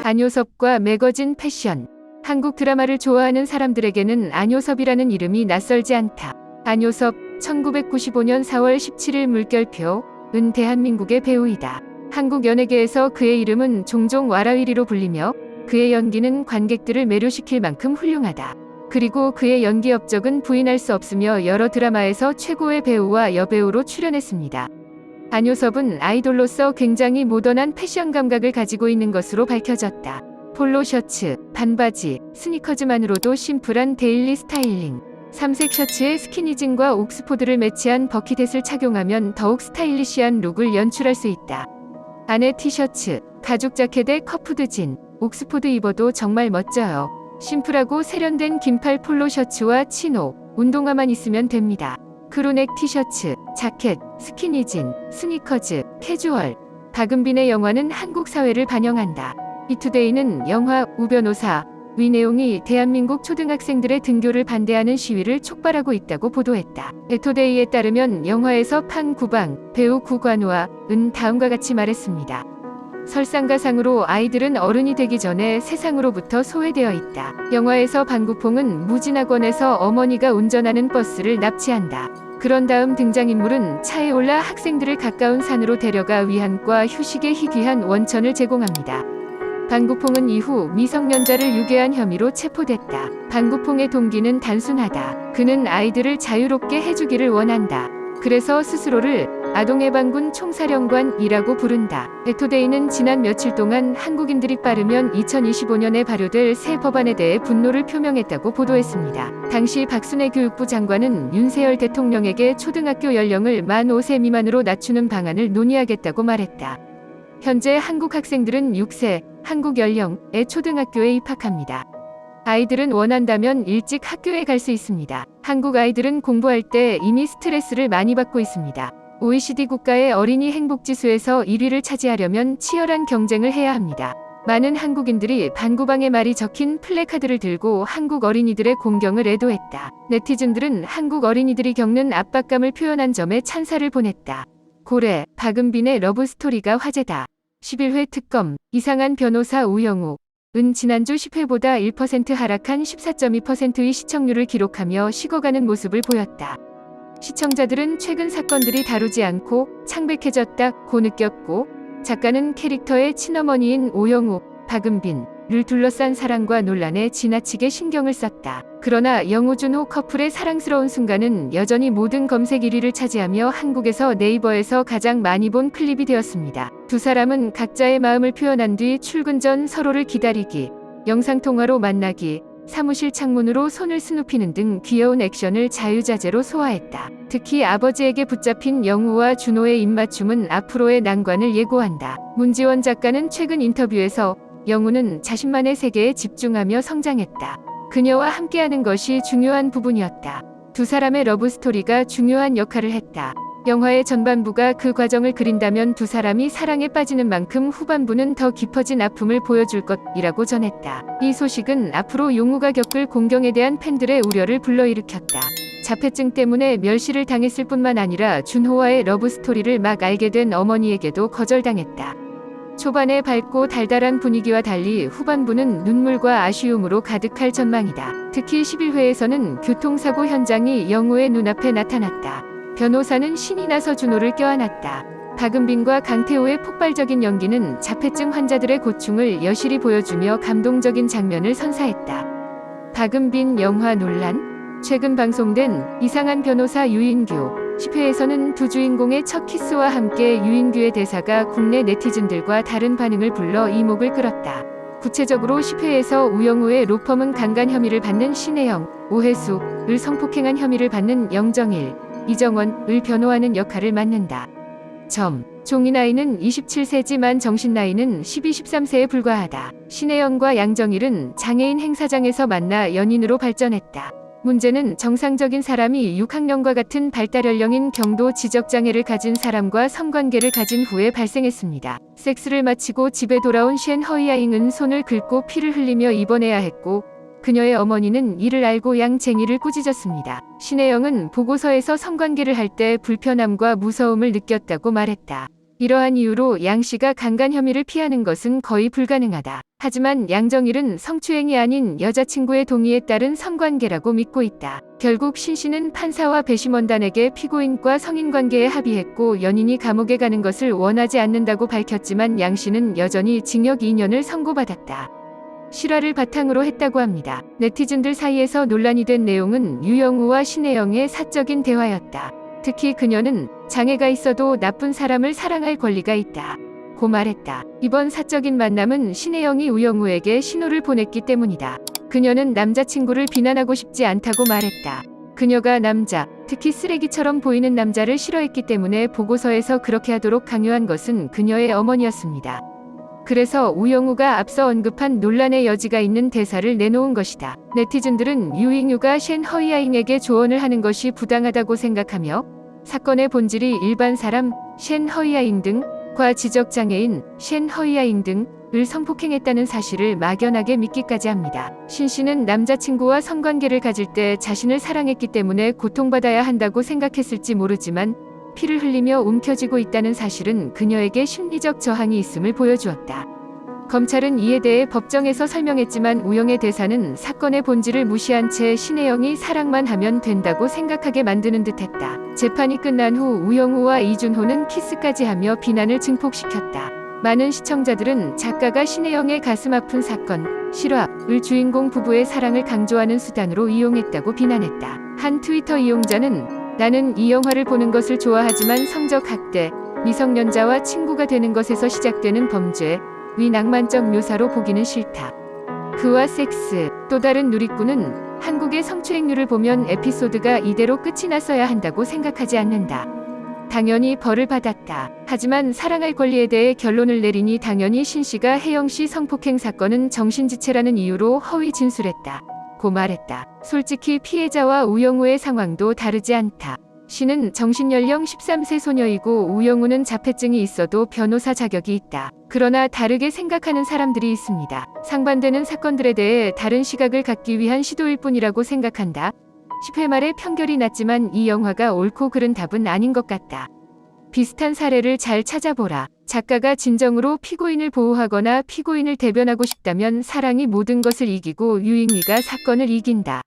안효섭과 매거진 패션. 한국 드라마를 좋아하는 사람들에게는 안효섭이라는 이름이 낯설지 않다. 안효섭, 1995년 4월 17일 물결표, 은 대한민국의 배우이다. 한국 연예계에서 그의 이름은 종종 와라위리로 불리며 그의 연기는 관객들을 매료시킬 만큼 훌륭하다. 그리고 그의 연기 업적은 부인할 수 없으며 여러 드라마에서 최고의 배우와 여배우로 출연했습니다. 안효섭은 아이돌로서 굉장히 모던한 패션 감각을 가지고 있는 것으로 밝혀졌다. 폴로 셔츠, 반바지, 스니커즈만으로도 심플한 데일리 스타일링. 삼색 셔츠에 스키니진과 옥스포드를 매치한 버킷햇을 착용하면 더욱 스타일리시한 룩을 연출할 수 있다. 안에 티셔츠, 가죽 자켓에 커프드 진, 옥스포드 입어도 정말 멋져요. 심플하고 세련된 긴팔 폴로 셔츠와 치노, 운동화만 있으면 됩니다. 크루넥 티셔츠, 자켓, 스키니진, 스니커즈, 캐주얼. 박은빈의 영화는 한국 사회를 반영한다. 이투데이는 영화 우변호사 위 내용이 대한민국 초등학생들의 등교를 반대하는 시위를 촉발하고 있다고 보도했다. 에토데이에 따르면 영화에서 판 구방, 배우 구관우와 은 다음과 같이 말했습니다. 설상가상으로 아이들은 어른이 되기 전에 세상으로부터 소외되어 있다. 영화에서 방구퐁은 무진학원에서 어머니가 운전하는 버스를 납치한다. 그런 다음 등장인물은 차에 올라 학생들을 가까운 산으로 데려가 위안과 휴식의 희귀한 원천을 제공합니다. 방구퐁은 이후 미성년자를 유괴한 혐의로 체포됐다. 방구퐁의 동기는 단순하다. 그는 아이들을 자유롭게 해주기를 원한다. 그래서 스스로를 아동해방군 총사령관이라고 부른다. 에토데이는 지난 며칠 동안 한국인들이 빠르면 2025년에 발효될 새 법안에 대해 분노를 표명했다고 보도했습니다. 당시 박순애 교육부 장관은 윤석열 대통령에게 초등학교 연령을 만 5세 미만으로 낮추는 방안을 논의하겠다고 말했다. 현재 한국 학생들은 6세, 한국 연령의 초등학교에 입학합니다. 아이들은 원한다면 일찍 학교에 갈 수 있습니다. 한국 아이들은 공부할 때 이미 스트레스를 많이 받고 있습니다. OECD 국가의 어린이 행복지수에서 1위를 차지하려면 치열한 경쟁을 해야 합니다. 많은 한국인들이 반구방에 말이 적힌 플래카드를 들고 한국 어린이들의 공경을 애도했다. 네티즌들은 한국 어린이들이 겪는 압박감을 표현한 점에 찬사를 보냈다. 고래, 박은빈의 러브스토리가 화제다. 11회 특검, 이상한 변호사 우영우 은 지난주 10회보다 1% 하락한 14.2%의 시청률을 기록하며 식어가는 모습을 보였다. 시청자들은 최근 사건들이 다루지 않고 창백해졌다고 느꼈고, 작가는 캐릭터의 친어머니인 오영우, 박은빈을 둘러싼 사랑과 논란에 지나치게 신경을 썼다. 그러나 영우준호 커플의 사랑스러운 순간은 여전히 모든 검색 1위를 차지하며 한국에서 네이버에서 가장 많이 본 클립이 되었습니다. 두 사람은 각자의 마음을 표현한 뒤 출근 전 서로를 기다리기, 영상통화로 만나기, 사무실 창문으로 손을 스눕히는 등 귀여운 액션을 자유자재로 소화했다. 특히 아버지에게 붙잡힌 영우와 준호의 입맞춤은 앞으로의 난관을 예고한다. 문지원 작가는 최근 인터뷰에서 영우는 자신만의 세계에 집중하며 성장했다. 그녀와 함께하는 것이 중요한 부분이었다. 두 사람의 러브스토리가 중요한 역할을 했다. 영화의 전반부가 그 과정을 그린다면 두 사람이 사랑에 빠지는 만큼 후반부는 더 깊어진 아픔을 보여줄 것이라고 전했다. 이 소식은 앞으로 용우가 겪을 공경에 대한 팬들의 우려를 불러일으켰다. 자폐증 때문에 멸시를 당했을 뿐만 아니라 준호와의 러브스토리를 막 알게 된 어머니에게도 거절당했다. 초반의 밝고 달달한 분위기와 달리 후반부는 눈물과 아쉬움으로 가득할 전망이다. 특히 11회에서는 교통사고 현장이 영우의 눈앞에 나타났다. 변호사는 신이 나서 준호를 껴안았다. 박은빈과 강태호의 폭발적인 연기는 자폐증 환자들의 고충을 여실히 보여주며 감동적인 장면을 선사했다. 박은빈 영화 논란? 최근 방송된 이상한 변호사 유인규 10회에서는 두 주인공의 첫 키스와 함께 유인규의 대사가 국내 네티즌들과 다른 반응을 불러 이목을 끌었다. 구체적으로 10회에서 우영우의 로펌은 강간 혐의를 받는 신혜영, 오혜수를 성폭행한 혐의를 받는 영정일, 이정원을 변호하는 역할을 맡는다. 종이 나이는 27세지만 정신 나이는 12-13세에 불과하다. 신혜영과 양정일은 장애인 행사장에서 만나 연인으로 발전했다. 문제는 정상적인 사람이 6학년과 같은 발달 연령인 경도 지적장애를 가진 사람과 성관계를 가진 후에 발생했습니다. 섹스를 마치고 집에 돌아온 쉔 허이아잉은 손을 긁고 피를 흘리며 입원해야 했고, 그녀의 어머니는 이를 알고 양쟁이를 꾸짖었습니다. 신혜영은 보고서에서 성관계를 할 때 불편함과 무서움을 느꼈다고 말했다. 이러한 이유로 양 씨가 강간 혐의를 피하는 것은 거의 불가능하다. 하지만 양정일은 성추행이 아닌 여자친구의 동의에 따른 성관계라고 믿고 있다. 결국 신 씨는 판사와 배심원단에게 피고인과 성인관계에 합의했고 연인이 감옥에 가는 것을 원하지 않는다고 밝혔지만 양 씨는 여전히 징역 2년을 선고받았다. 실화를 바탕으로 했다고 합니다. 네티즌들 사이에서 논란이 된 내용은 유영우와 신혜영의 사적인 대화였다. 특히 그녀는 장애가 있어도 나쁜 사람을 사랑할 권리가 있다 고 말했다. 이번 사적인 만남은 신혜영이 우영우에게 신호를 보냈기 때문이다. 그녀는 남자친구를 비난하고 싶지 않다고 말했다. 그녀가 남자, 특히 쓰레기처럼 보이는 남자를 싫어했기 때문에 보고서에서 그렇게 하도록 강요한 것은 그녀의 어머니였습니다. 그래서 우영우가 앞서 언급한 논란의 여지가 있는 대사를 내놓은 것이다. 네티즌들은 유잉유가 셴 허이아잉에게 조언을 하는 것이 부당하다고 생각하며 사건의 본질이 일반 사람 셴 허이아잉 등과 지적장애인 셴 허이아잉 등을 성폭행했다는 사실을 막연하게 믿기까지 합니다. 신 씨는 남자친구와 성관계를 가질 때 자신을 사랑했기 때문에 고통받아야 한다고 생각했을지 모르지만 피를 흘리며 움켜쥐고 있다는 사실은 그녀에게 심리적 저항이 있음을 보여주었다. 검찰은 이에 대해 법정에서 설명했지만 우영의 대사는 사건의 본질을 무시한 채 신혜영이 사랑만 하면 된다고 생각하게 만드는 듯했다. 재판이 끝난 후 우영우와 이준호는 키스까지 하며 비난을 증폭시켰다. 많은 시청자들은 작가가 신혜영의 가슴 아픈 사건, 실화을 주인공 부부의 사랑을 강조하는 수단으로 이용했다고 비난했다. 한 트위터 이용자는 나는 이 영화를 보는 것을 좋아하지만 성적 학대, 미성년자와 친구가 되는 것에서 시작되는 범죄, 위 낭만적 묘사로 보기는 싫다. 그와 섹스, 또 다른 누리꾼은 한국의 성추행률을 보면 에피소드가 이대로 끝이 났어야 한다고 생각하지 않는다. 당연히 벌을 받았다. 하지만 사랑할 권리에 대해 결론을 내리니 당연히 신 씨가 혜영 씨 성폭행 사건은 정신지체라는 이유로 허위 진술했다 고 말했다. 솔직히 피해자와 우영우의 상황도 다르지 않다. 신은 정신연령 13세 소녀이고 우영우는 자폐증이 있어도 변호사 자격이 있다. 그러나 다르게 생각하는 사람들이 있습니다. 상반되는 사건들에 대해 다른 시각을 갖기 위한 시도일 뿐이라고 생각한다. 10회 말에 판결이 났지만 이 영화가 옳고 그른 답은 아닌 것 같다. 비슷한 사례를 잘 찾아보라. 작가가 진정으로 피고인을 보호하거나 피고인을 대변하고 싶다면 사랑이 모든 것을 이기고 유잉이가 사건을 이긴다.